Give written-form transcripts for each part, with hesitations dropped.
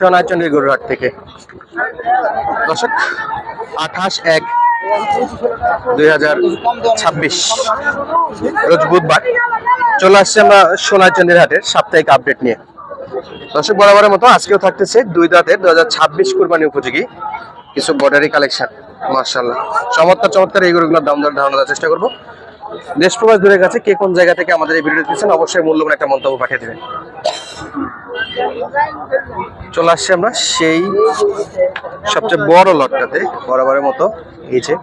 সোনাইচন্ডী গরুর হাট থেকে। দর্শক 28/1/2026 রোজ বুধবার চলে আসছে আমরা সোনাইচন্ডীর হাটের সাপ্তাহিক আপডেট নিয়ে। দর্শক বরাবরের মতো আজকেও থাকতেছে দুই দাঁতের 2026 কুরবানি উপযোগী কিছু বর্ডারি কালেকশন। মাশাআল্লাহ চমৎকার চমৎকার এই গরুগুলোর দাম দর ধারণা দেওয়ার চেষ্টা করবো। দেশ প্রবাস দূরের কাছে কে কোন জায়গা থেকে আমাদের এই ভিডিও দিচ্ছেন অবশ্যই মূল্যবান একটা মন্তব্য পাঠিয়ে দেবেন। চলে আসছে আমরা সেই সবচেয়ে বড় লটটাতে বরাবরের মতো এই যে,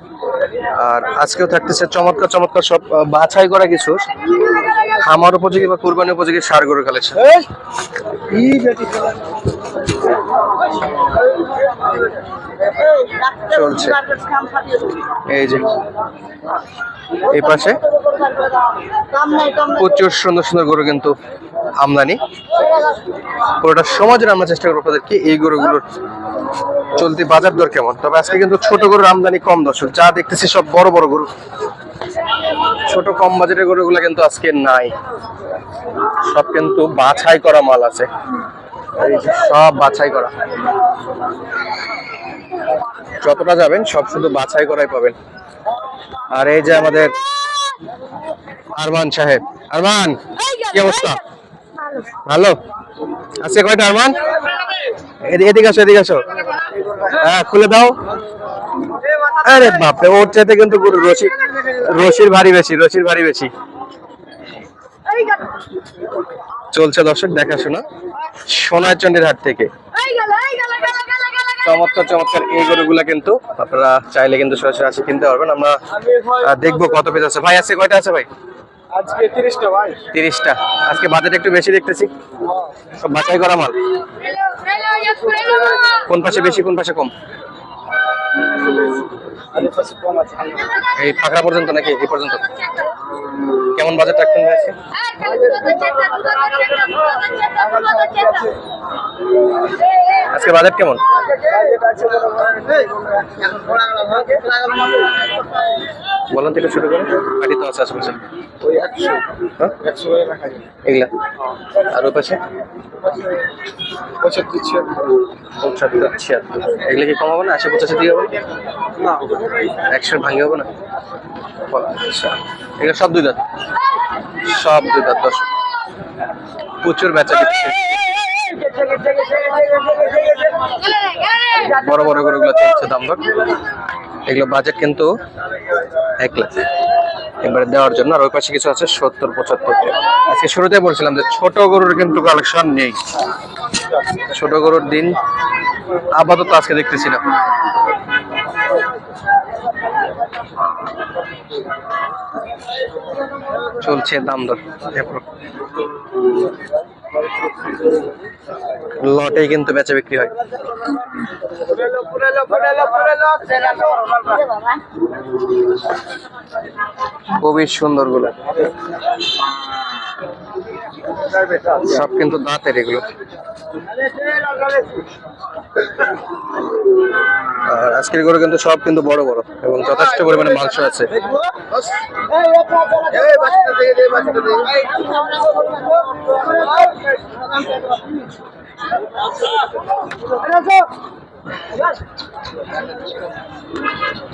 আর আজকেও থাকতেছে চমৎকার চমৎকার সব বাছাই করা কিছু খামার উপযোগী বা কুরবানি উপযোগী ষাঁড় গরুর কালেকশন। চলছে এই যে এই পাশে প্রচুর সুন্দর সুন্দর গরু কিন্তু আমদানি। পুরোটা সমাজের আমরা চেষ্টা করবো আপনাদেরকে এই গরুগুলোর চলতি বাজার দর কেমন। তবে আজকে কিন্তু ছোট গরুর আমদানি কম দর্শক, যা দেখতেছি সব বড় বড় গরু, ছোট কম বাজেটের গরুগুলো কিন্তু আজকে নাই, সব কিন্তু বাছাই করা মাল আছে, সব বাছাই করা, যতটা যাবেন সব শুধু বাছাই করাই পাবেন। আর এই যে আমাদের আরমান সাহেব, আরমান কি অবস্থা? ভালো আজকে কয়টা আরমান? এদিকে আসো এদিকে আসো, হ্যাঁ খুলে দাও। আরে বাপরে, ওর চাইতে কিন্তু রশির ভারী বেশি, রশির ভারী বেশি। চলছে দর্শক দেখাশোনা সোনাইচন্ডীর হাট থেকে। চমৎকার চমৎকার এই গরুগুলা কিন্তু আপনারা চাইলে কিন্তু সরাসরি আসে কিনতে পারবেন। আমরা দেখবো কত পিস আছে। ভাই আছে কয়টা আছে ভাই? আজকে 30টা ভাই। 30টা। আজকে বাজেট একটু বেশি দেখতেছি, সব বাছাই করা মাল। কোন পাশে বেশি কোন পাশে কম? এই ফাঁকড়া পর্যন্ত নাকি এই পর্যন্ত? কেমন বাজেট রাখতেন ভাই? আজকে বাজেট কেমন? বলেন তো একটু ছোট করে। গাড়ি তো আছে আশেপাশে এগুলা, আর ওই পাশে 75-76 এগুলো কি কম হবে না? 80-85 দিয়ে হবে না? 100 ভাঙে হবে না? এগুলো সব দুই দাঁত, সব দুই দাঁত দর্শক, প্রচুর বেচা দিচ্ছে। বড় বড় গরুগুলো চলছে দাম দর। এগুলো বাজেট কিন্তু 1 লাখ এবারে দেওয়ার জন্য। আর ওই পাশে কিছু আছে 70-75। আজকে শুরুতে বলছিলাম যে ছোট গরুর কিন্তু কালেকশন নেই, ছোট গরুর দিন আপাতত আজকে দেখতেছি না। চলছে দাম দর, লটেই কিন্তু বেচা বিক্রি হয়। খুবই সুন্দর গুলো, সব কিন্তু দাঁতের এগুলো। আর আজকের গরু কিন্তু সব কিন্তু বড় বড় এবং যথেষ্ট পরিমাণে মাংস আছে।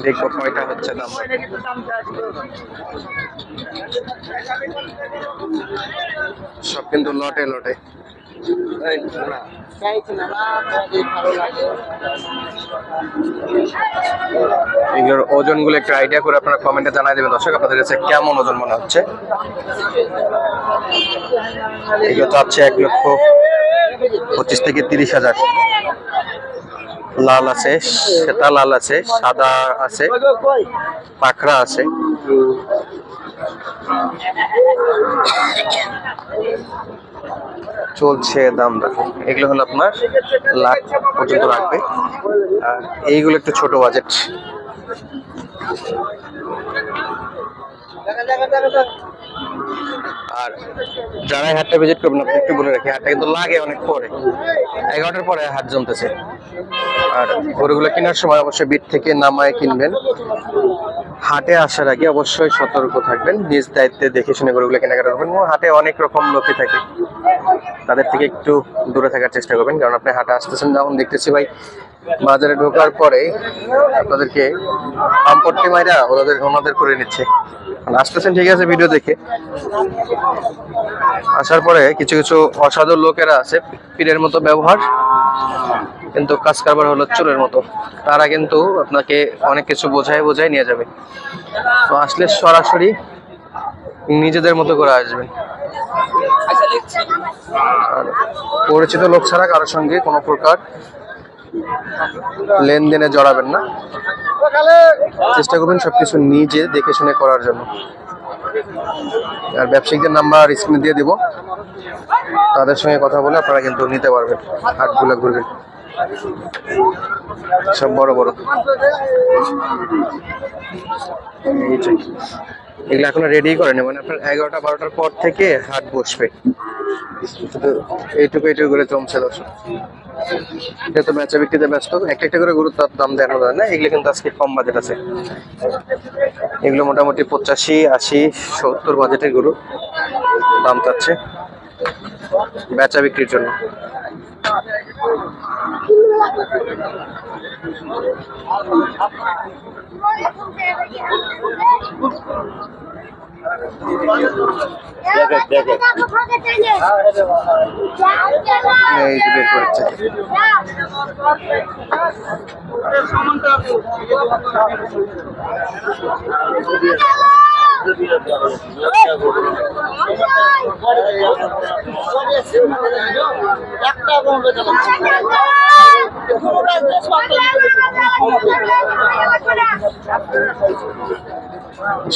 দেখবো কয়টা হচ্ছে দাম। সব কিন্তু লটে লটে। এগুলোর ওজন গুলো একটু আইডিয়া করে আপনারা কমেন্টে জানাই দেবেন দর্শক, আপনাদের কাছে কেমন ওজন মনে হচ্ছে। এগুলো তো আছে 1,25,000-30,000। লাল আছে, সেটা লাল আছে, সাদা আছে, পাখরা আছে। চলছে দাম দর। এগুলো হলো আপনার লাখ পর্যন্ত রাখবে, আর এইগুলো একটু ছোট বাজেট। আর যারা এই হাটটা ভিজিট করবেন, আপনি একটু বলে রাখি, হাটটা কিন্তু লাগে অনেক পরে, 11টার পরে হাট জমতেছে। আর গরুগুলো কেনার সময় অবশ্যই বিট থেকে নামায় কিনবেন। হাটে আসার আগে অবশ্যই সতর্ক থাকবেন, নিজ দায়িত্বে দেখে শুনে গরুগুলো কেনাকাটা করবেন। এবং হাটে অনেক রকম লোকে থাকে, তাদের থেকে একটু দূরে থাকার চেষ্টা করবেন, কারণ আপনি হাটে আসতেছেন যখন দেখতেছি ভাই, বাজারে ঢোকার পরে আপনাদেরকে পাম্পট্টি মাইরা ওনাদের করে নিচ্ছে। আসতেছেন ঠিক আছে ভিডিও দেখে, আসার পরে কিছু কিছু অসাধু লোকেরা আছে, পীরের মতো ব্যবহার, কিন্তু কাজ কারবার হলো চোরের মতো। তারা কিন্তু আপনাকে অনেক কিছু বোঝায় নিয়ে যাবে। তো আসলে সরাসরি নিজেদের মতো করে আসবেন, আর পরিচিত লোক ছাড়া কারোর সঙ্গে কোনো প্রকার লেনদেনে জড়াবেন না। চেষ্টা করবেন সবকিছু নিজে দেখে শুনে করার জন্য। আর ব্যবসায়িকদের নাম্বার স্ক্রিনে দিয়ে দিব, তাদের সঙ্গে কথা বলে আপনারা কিন্তু নিতে পারবেন। হাটগুলো ঘুরবেন, সব বড় বড় এগুলো এখনো রেডি করেনি, মানে আপনার 11টা 12টার পর থেকে হাট বসবে। এইটুকু করে জমছে দর্শক, যেহেতু বেচা বিক্রিতে ব্যস্ত, একটা করে গরুর দাম দেখানো যায় না। এগুলো কিন্তু আজকে কম বাজেট আছে, এগুলো মোটামুটি 85, 80, 70 বাজেটের গরু দাম চাচ্ছে বেচা বিক্রির জন্য। এই যে বের করেছে,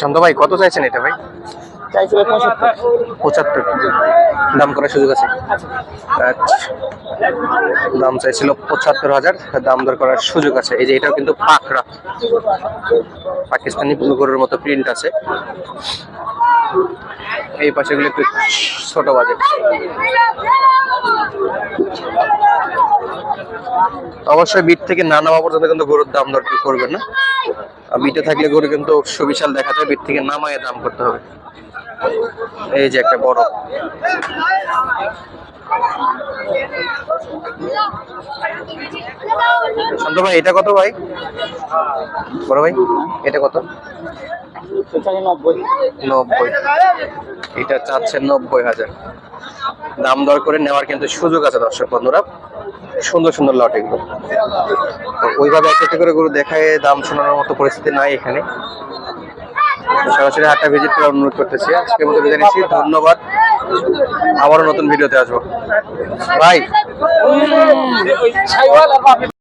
শান্ত ভাই কত চাইছেন এটা ভাই? 75, দাম করার সুযোগ আছে? আচ্ছা, দাম চাইছিল 75,000, দাম দর করার সুযোগ আছে। এই যে এটাও কিন্তু পাকড়া, পাকিস্তানি গরুর মতো প্রিন্ট আছে। এই পাশে গুলো একটু ছোট বাজেট। অবশ্যই বিট থেকে না নামা পর্যন্ত কিন্তু গরুর দাম দর করবেন না। বিটে থাকলে গরু কিন্তু সুবিশাল দেখা যায়, বিট থেকে নামায় দাম করতে হবে। এই যে একটা বড়, শান্ত ভাই এটা কত ভাই? বড় ভাই এটা কত? 90, এটা চাচ্ছে 90,000। দাম দর করে নেওয়ার কিন্তু সুযোগ আছে দর্শক বন্ধুরা, সুন্দর সুন্দর লট এগুলো। ওইভাবে একটা করে গরু দেখায় দাম শোনানোর মতো পরিস্থিতি নাই এখানে। সরাসরি হাটটা ভিজিট করার অনুরোধ করতেছি। আজকের মতো বিদায় নিচ্ছি, ধন্যবাদ। আবারও নতুন ভিডিওতে আসবো ভাই।